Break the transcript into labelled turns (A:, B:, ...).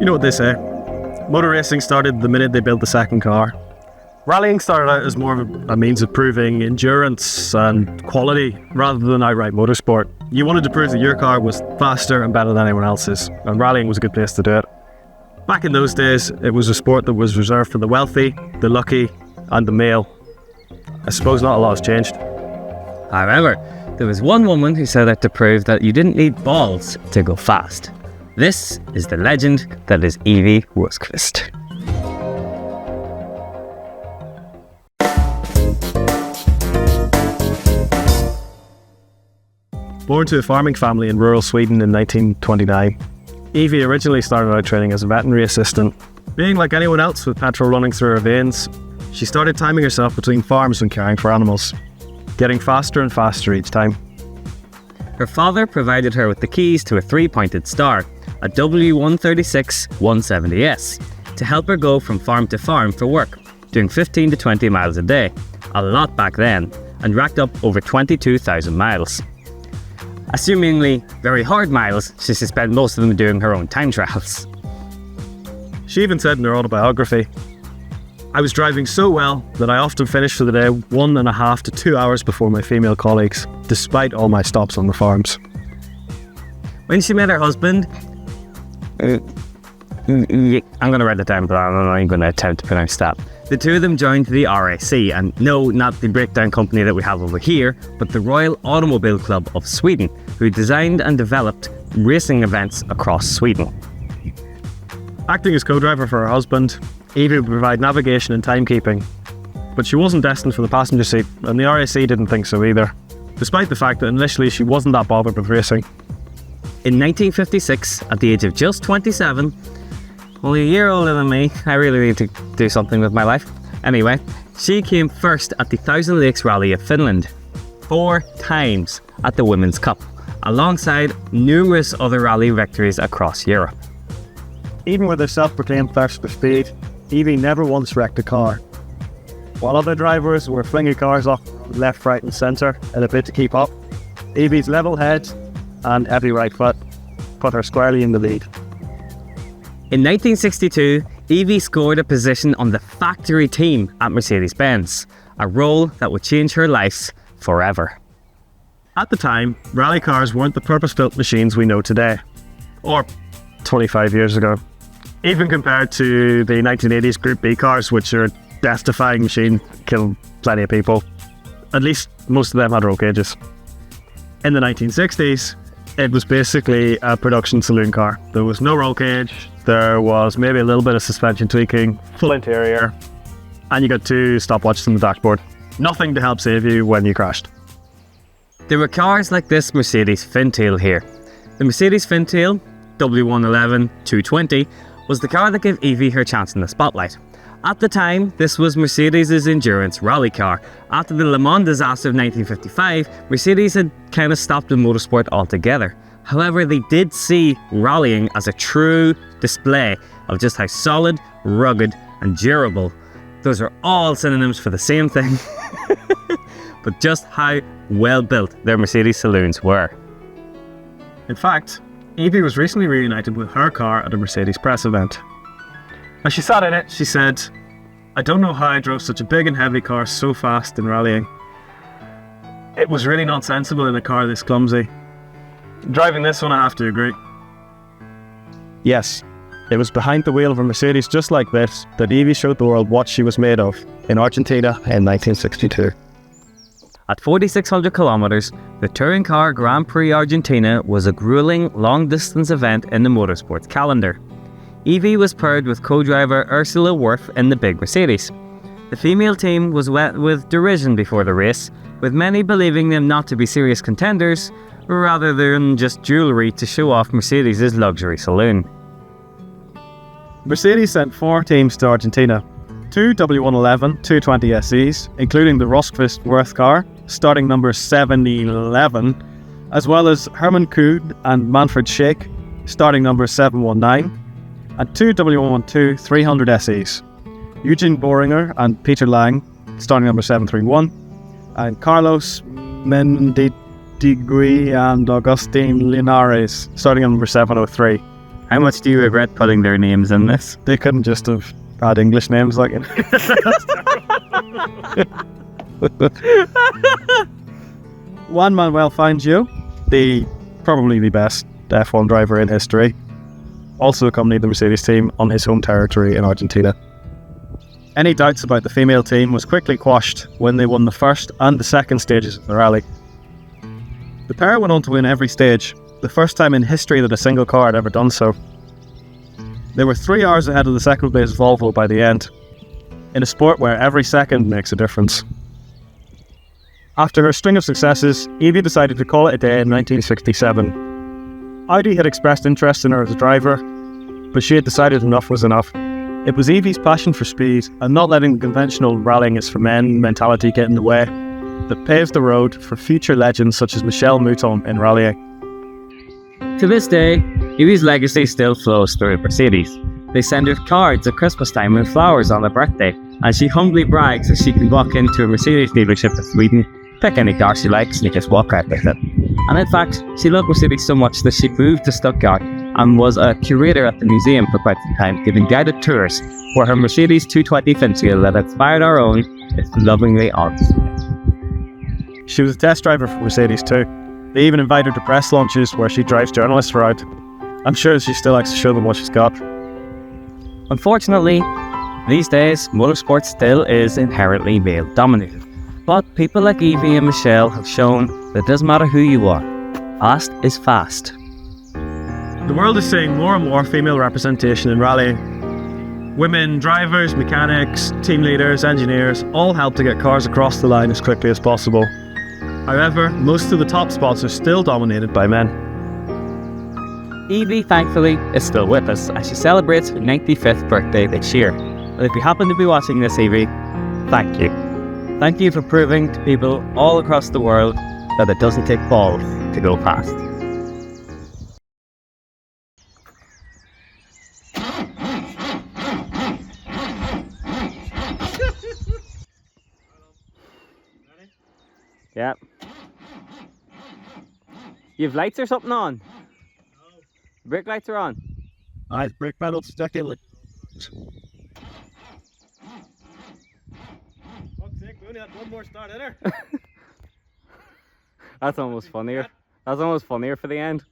A: You know what they say, motor racing started the minute they built the second car. Rallying started out as more of a means of proving endurance and quality rather than outright motorsport. You wanted to prove that your car was faster and better than anyone else's, and rallying was a good place to do it. Back in those days, it was a sport that was reserved for the wealthy, the lucky, and the male. I suppose not a lot has changed.
B: However, there was one woman who set out to prove that you didn't need balls to go fast. This is the legend that is Ewy Rosqvist.
A: Born to a farming family in rural Sweden in 1929, Ewy originally started out training as a veterinary assistant. Being like anyone else with petrol running through her veins, she started timing herself between farms when caring for animals, getting faster and faster each time.
B: Her father provided her with the keys to a 3-pointed star, a W136 170S, to help her go from farm to farm for work, doing 15 to 20 miles a day, a lot back then, and racked up over 22,000 miles. Assumingly very hard miles, she spent most of them doing her own time trials.
A: She even said in her autobiography, "I was driving so well that I often finished for the day 1.5 to 2 hours before my female colleagues, despite all my stops on the farms."
B: When she met her husband, I'm going to write it down, but I'm not even going to attempt to pronounce that. The two of them joined the RAC, and no, not the breakdown company that we have over here, but the Royal Automobile Club of Sweden, who designed and developed racing events across Sweden.
A: Acting as co-driver for her husband, Ewy would provide navigation and timekeeping, but she wasn't destined for the passenger seat, and the RAC didn't think so either, despite the fact that initially she wasn't that bothered with racing.
B: In 1956, at the age of just 27, only a year older than me, I really need to do something with my life. Anyway, she came first at the Thousand Lakes Rally of Finland, 4 times at the Women's Cup, alongside numerous other rally victories across Europe.
A: Even with her self-proclaimed thirst for speed, Ewy never once wrecked a car. While other drivers were flinging cars off left, right and centre in a bid to keep up, Ewy's level head and heavy right foot put her squarely in the lead.
B: In 1962, Ewy scored a position on the factory team at Mercedes-Benz, a role that would change her life forever. At the time,
A: Rally cars weren't the purpose-built machines we know today, or 25 years ago. Even compared to the 1980s Group B cars, which are a death-defying machine, kill plenty of people. At least most of them had roll cages. In the 1960s, it was basically a production saloon car. There was no roll cage, there was maybe a little bit of suspension tweaking, full interior, and you got 2 stopwatches on the dashboard. Nothing to help save you when you crashed.
B: There were cars like this Mercedes Fintail here. The Mercedes Fintail W111 220 was the car that gave Ewy her chance in the spotlight. At the time, this was Mercedes' endurance rally car. After the Le Mans disaster of 1955, Mercedes had kind of stopped in motorsport altogether. However, they did see rallying as a true display of just how solid, rugged and durable. Those are all synonyms for the same thing, but just how well built their Mercedes saloons were.
A: In fact, Ewy was recently reunited with her car at a Mercedes press event. As she sat in it, she said, "I don't know how I drove such a big and heavy car so fast in rallying. It was really not sensible in a car this clumsy. Driving this one, I have to agree." Yes, it was behind the wheel of a Mercedes just like this that Ewy showed the world what she was made of in Argentina in 1962.
B: At 4,600 kilometers, the touring car Grand Prix Argentina was a grueling long-distance event in the motorsports calendar. Ewy was paired with co-driver Ursula Werf in the big Mercedes. The female team was met with derision before the race, with many believing them not to be serious contenders, rather than just jewellery to show off Mercedes' luxury saloon.
A: Mercedes sent 4 teams to Argentina, 2 W111 220 SEs, including the Rosqvist Werf car, starting number 711, as well as Herman Kuhn and Manfred Schaek, starting number 719, and 2 W112 300 SEs, Eugene Bohringer and Peter Lang, starting number 731, and Carlos Mendidigui and Agustin Linares, starting number 703.
B: How much do you regret putting their names in this?
A: They couldn't just have had English names like it. Juan Manuel Fangio, probably the best F1 driver in history, also accompanied the Mercedes team on his home territory in Argentina. Any doubts about the female team was quickly quashed when they won the first and the second stages of the rally. The pair went on to win every stage, the first time in history that a single car had ever done so. They were 3 hours ahead of the second place Volvo by the end, in a sport where every second makes a difference. After her string of successes, Ewy decided to call it a day in 1967. Audi had expressed interest in her as a driver, but she had decided enough was enough. It was Evy's passion for speed and not letting the conventional rallying is for men mentality get in the way that paved the road for future legends such as Michele Mouton in rallying.
B: To this day, Ewy's legacy still flows through Mercedes. They send her cards at Christmas time with flowers on her birthday, and she humbly brags that she can walk into a Mercedes dealership in Sweden, pick any car she likes, and just walk out with it. And in fact, she loved Mercedes so much that she moved to Stuttgart and was a curator at the museum for quite some time, giving guided tours where her Mercedes 220 Fintail that inspired our own is lovingly on display.
A: She was a test driver for Mercedes too. They even invite her to press launches where she drives journalists around. I'm sure she still likes to show them what she's got.
B: Unfortunately, these days, motorsport still is inherently male-dominated. But people like Ewy and Michele have shown that it doesn't matter who you are. Fast is fast.
A: The world is seeing more and more female representation in rallying. Women drivers, mechanics, team leaders, engineers all help to get cars across the line as quickly as possible. However, most of the top spots are still dominated by men.
B: Ewy, thankfully, is still with us as she celebrates her 95th birthday this year. And if you happen to be watching this, Ewy, thank you. Thank you for proving to people all across the world that it doesn't take balls to go fast. Yeah. You have lights or something on? No. Brake lights are on.
A: Aye, brake pedals stuck in. Fuck's sake, we only had one more start in her.
B: That's almost funnier. That's almost funnier for the end.